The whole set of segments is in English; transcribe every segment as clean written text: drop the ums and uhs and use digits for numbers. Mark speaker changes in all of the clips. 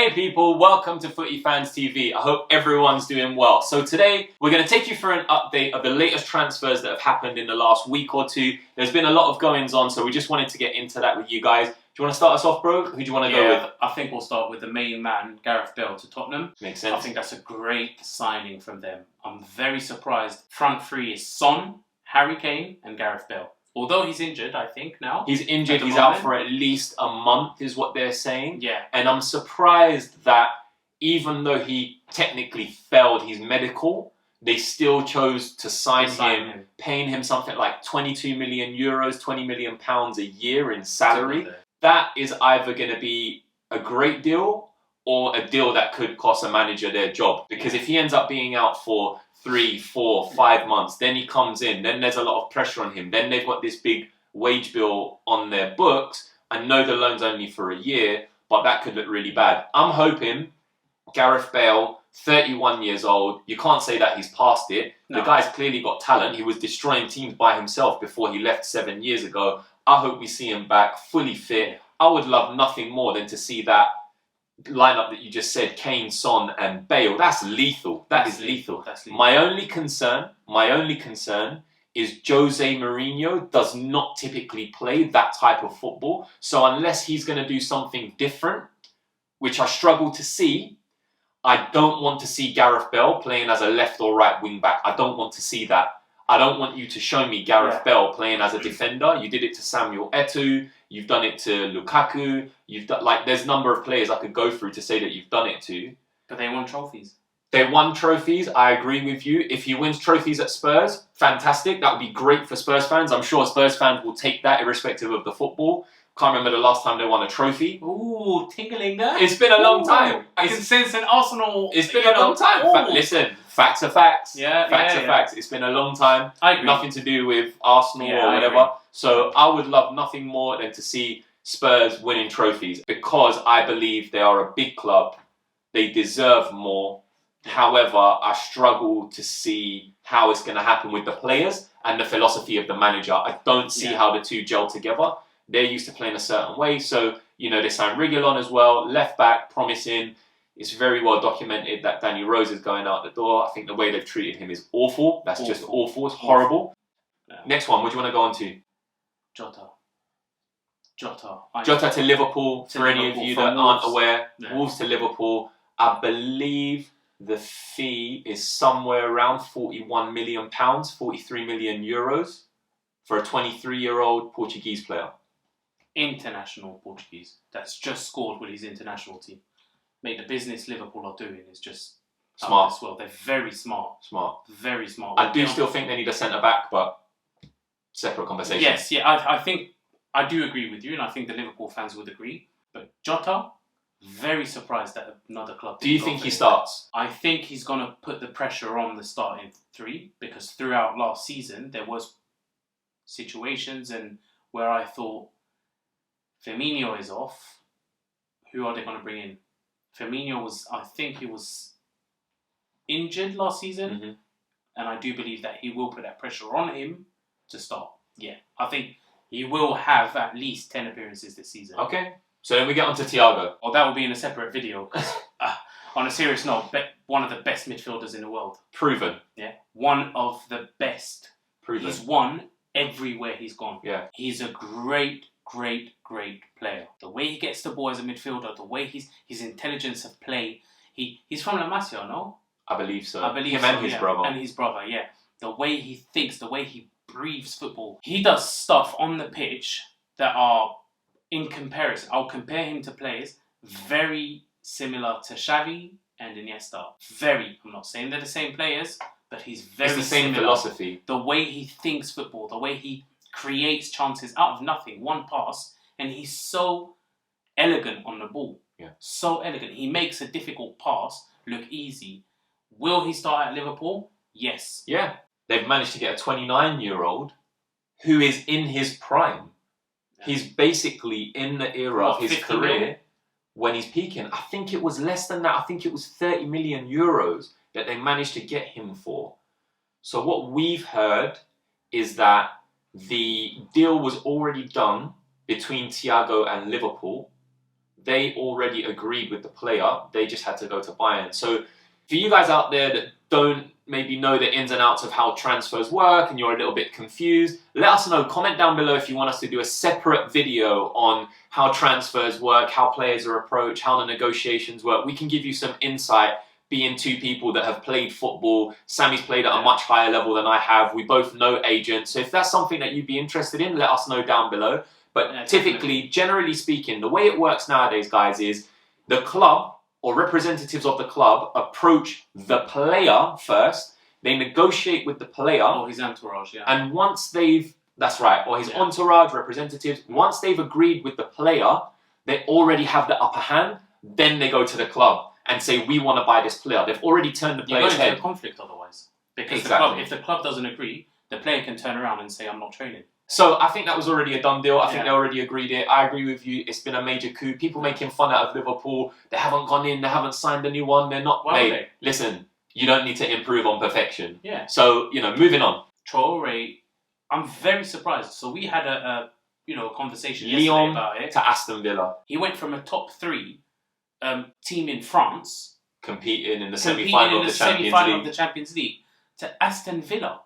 Speaker 1: Hey people, welcome to Footy Fans TV. I hope everyone's doing well. So today, we're going to take you through an update of the latest transfers that have happened in the last week or two. There's been a lot of goings on, so we just wanted to get into that with you guys. Do you want to start us off, bro? Who do you want to go with?
Speaker 2: I think we'll start with the main man, Gareth Bale to Tottenham.
Speaker 1: Makes sense.
Speaker 2: I think that's a great signing from them. I'm very surprised. Front three is Son, Harry Kane and Gareth Bale. Although he's injured, I think, now.
Speaker 1: He's injured. He's out for at least a month, is what they're saying.
Speaker 2: Yeah.
Speaker 1: And I'm surprised that even though he technically failed his medical, they still chose to sign him, paying him something like 22 million euros, 20 million pounds a year in salary. That is either going to be a great deal or a deal that could cost a manager their job. Because if he ends up being out for 3, 4, 5 months, then he comes in, then there's a lot of pressure on him. Then they've got this big wage bill on their books. I know the loan's only for a year, but that could look really bad. I'm hoping Gareth Bale, 31 years old, you can't say that he's past it. No. The guy's clearly got talent. He was destroying teams by himself before he left 7 years ago. I hope we see him back fully fit. I would love nothing more than to see that lineup that you just said, Kane, Son and Bale. That's lethal. That's lethal. My only concern is Jose Mourinho does not typically play that type of football. So unless he's going to do something different, which I struggle to see, I don't want to see Gareth Bale playing as a left or right wing back. I don't want to see that. I don't want you to show me Gareth Bale playing as a defender. You did it to Samuel Eto'o. You've done it to Lukaku. You've done, there's a number of players I could go through to say that you've done it to.
Speaker 2: But they won trophies.
Speaker 1: They won trophies. I agree with you. If he wins trophies at Spurs, fantastic. That would be great for Spurs fans. I'm sure Spurs fans will take that irrespective of the football. Can't remember the last time they won a trophy.
Speaker 2: Ooh, tingling there.
Speaker 1: It's been a long time.
Speaker 2: I can sense an Arsenal.
Speaker 1: It's been a long time. But listen, facts are facts. Facts are facts. It's been a long time.
Speaker 2: I agree.
Speaker 1: Nothing to do with Arsenal or whatever. So I would love nothing more than to see Spurs winning trophies because I believe they are a big club. They deserve more. However, I struggle to see how it's going to happen with the players and the philosophy of the manager. I don't see how the two gel together. They're used to playing a certain way. So, you know, they signed Reguilon as well. Left back, promising. It's very well documented that Danny Rose is going out the door. I think the way they've treated him is awful. That's just awful. It's horrible. Yeah. Next one, what do you want to go on to? Jota to Liverpool. For any of you that aren't aware, Wolves to Liverpool. I believe the fee is somewhere around £41 million, 43 million euros for a 23-year-old Portuguese player.
Speaker 2: International Portuguese. That's just scored with his international team. Mate, the business Liverpool are doing is just
Speaker 1: smart.
Speaker 2: As well. They're very smart. Very smart.
Speaker 1: I do still think they need a centre-back, but separate conversation.
Speaker 2: Yes, I think I do agree with you, and I think the Liverpool fans would agree. But Jota, very surprised that another club.
Speaker 1: Do you think he starts?
Speaker 2: I think he's going to put the pressure on the starting three because throughout last season there was situations and where I thought Firmino is off. Who are they going to bring in? Firmino I think he was injured last season, and I do believe that he will put that pressure on him to start. Yeah, I think he will have at least 10 appearances this season.
Speaker 1: Okay, so then we get on to Thiago.
Speaker 2: Well, that will be in a separate video. On a serious note, one of the best midfielders in the world.
Speaker 1: Proven.
Speaker 2: Yeah, one of the best.
Speaker 1: Proven.
Speaker 2: He's won everywhere he's gone.
Speaker 1: Yeah.
Speaker 2: He's a great player. The way he gets the ball as a midfielder, the way his intelligence of play. He's from La Masia, no?
Speaker 1: I believe so.
Speaker 2: I believe
Speaker 1: him
Speaker 2: so,
Speaker 1: and his brother.
Speaker 2: And his brother, yeah. The way he thinks, the way he breathes football. He does stuff on the pitch that are, in comparison, I'll compare him to players very similar to Xavi and Iniesta. I'm not saying they're the same players, but he's very similar.
Speaker 1: It's the same philosophy.
Speaker 2: The way he thinks football, the way he creates chances out of nothing, one pass, and he's so elegant on the ball.
Speaker 1: Yeah.
Speaker 2: So elegant. He makes a difficult pass look easy. Will he start at Liverpool? Yes.
Speaker 1: Yeah. They've managed to get a 29-year-old who is in his prime. Yeah. He's basically in the era of his career when he's peaking. I think it was less than that. I think it was 30 million euros that they managed to get him for. So what we've heard is that the deal was already done between Thiago and Liverpool. they already agreed with the player. They just had to go to Bayern. So for you guys out there that don't maybe know the ins and outs of how transfers work and you're a little bit confused, let us know. Comment down below if you want us to do a separate video on how transfers work, how players are approached, how the negotiations work. We can give you some insight, being two people that have played football. Sammy's played at a much higher level than I have. We both know agents. So if that's something that you'd be interested in, let us know down below. But typically, generally speaking, the way it works nowadays, guys, is the club or representatives of the club approach the player first. They negotiate with the player.
Speaker 2: Or his entourage, yeah.
Speaker 1: And once they've, that's right, or his entourage, representatives, once they've agreed with the player, they already have the upper hand. Then they go to the club and say, we want to buy this player. They've already turned the player's head.
Speaker 2: You're going into a conflict otherwise. Because if the club doesn't agree, the player can turn around and say, I'm not training.
Speaker 1: So I think that was already a done deal. I think they already agreed it. I agree with you. It's been a major coup. People making fun out of Liverpool. They haven't gone in. They haven't signed a new one. They're not. Mate, listen, you don't need to improve on perfection.
Speaker 2: Yeah.
Speaker 1: So, moving on.
Speaker 2: Traore, I'm very surprised. So we had a conversation yesterday about it.
Speaker 1: To Aston Villa.
Speaker 2: He went from a top 3 team in France.
Speaker 1: Competing in the semi-final of the
Speaker 2: Champions League. To Aston Villa.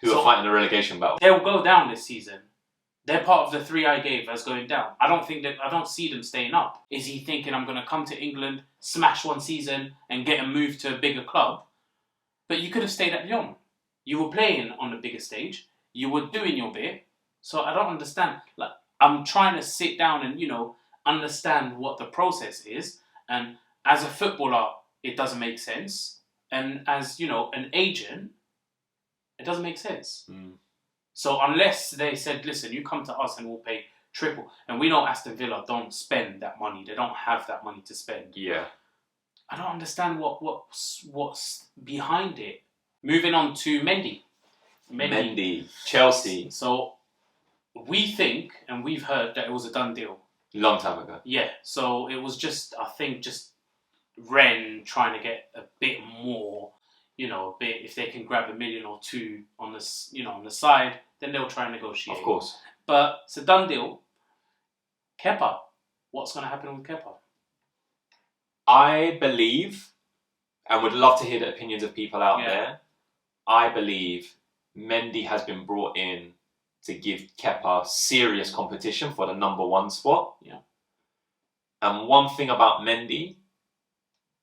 Speaker 1: Who are fighting a relegation battle.
Speaker 2: They'll go down this season. They're part of the 3 I gave as going down. I don't see them staying up. Is he thinking, I'm going to come to England, smash one season, and get a move to a bigger club? But you could have stayed at Lyon. You were playing on the bigger stage. You were doing your bit. So I don't understand. Like, I'm trying to sit down and, understand what the process is. And as a footballer, it doesn't make sense. And as, an agent, it doesn't make sense. So unless they said, listen, you come to us and we'll pay triple. And we know Aston Villa don't spend that money. They don't have that money to spend.
Speaker 1: Yeah.
Speaker 2: I don't understand what's behind it. Moving on to Mendy.
Speaker 1: Mendy. Chelsea.
Speaker 2: So we think, and we've heard, that it was a done deal.
Speaker 1: Long time ago.
Speaker 2: Yeah. So it was just Rennes trying to get a bit more. If they can grab $1 million or 2 million on this, on the side, then they'll try and negotiate.
Speaker 1: Of course.
Speaker 2: But it's a done deal. Kepa. What's going to happen with Kepa?
Speaker 1: I believe, and would love to hear the opinions of people out there, I believe Mendy has been brought in to give Kepa serious competition for the number 1 spot.
Speaker 2: Yeah.
Speaker 1: And one thing about Mendy,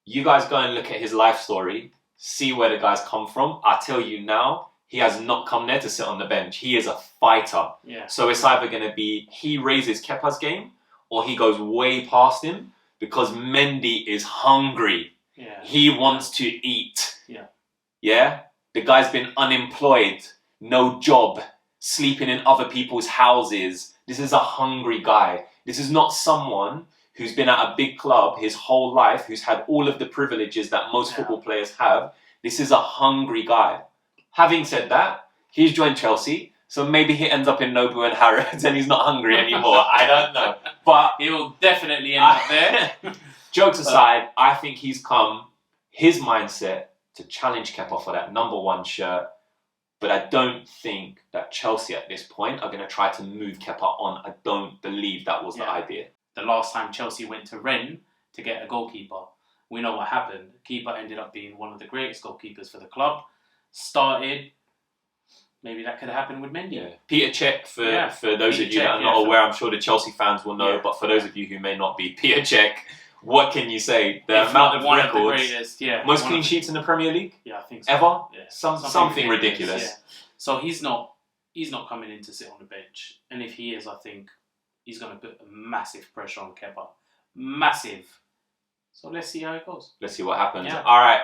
Speaker 1: you guys go and look at his life story, see where the guy's come from. I tell you now, he has not come there to sit on the bench. He is a fighter.
Speaker 2: Yeah.
Speaker 1: So it's either going to be he raises Kepa's game or he goes way past him because Mendy is hungry.
Speaker 2: Yeah.
Speaker 1: He wants to eat.
Speaker 2: Yeah.
Speaker 1: Yeah? The guy's been unemployed, no job, sleeping in other people's houses. This is a hungry guy. This is not someone who's been at a big club his whole life, who's had all of the privileges that most football players have. This is a hungry guy. Having said that, he's joined Chelsea, so maybe he ends up in Nobu and Harrods and he's not hungry anymore. I don't know. But
Speaker 2: he will definitely end up there.
Speaker 1: Jokes aside, I think he's come, his mindset, to challenge Kepa for that number 1 shirt. But I don't think that Chelsea at this point are going to try to move Kepa on. I don't believe that was the idea.
Speaker 2: The last time Chelsea went to Rennes to get a goalkeeper, we know what happened. The keeper ended up being one of the greatest goalkeepers for the club. Started, maybe that could have happened with Mendy.
Speaker 1: Yeah. Peter Cech, for those of you that are not aware, I'm sure the Chelsea fans will know, but for those of you who may not be, Peter Cech, what can you say? The amount of records, most clean sheets in the Premier League?
Speaker 2: Yeah, I think so.
Speaker 1: Ever?
Speaker 2: Yeah.
Speaker 1: Something ridiculous.
Speaker 2: Yeah. So he's not coming in to sit on the bench. And if he is, I think he's going to put a massive pressure on Kepa. Massive. So let's see how it goes.
Speaker 1: Let's see what happens.
Speaker 2: Yeah.
Speaker 1: All right.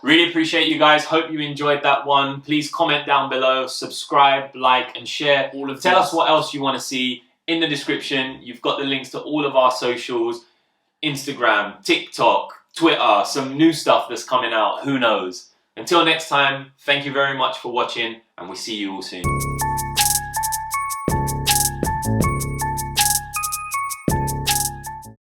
Speaker 1: Really appreciate you guys. Hope you enjoyed that one. Please comment down below, subscribe, like, and share. Tell us what else you want to see in the description. You've got the links to all of our socials. Instagram, TikTok, Twitter, some new stuff that's coming out. Who knows? Until next time, thank you very much for watching, and we'll see you all soon.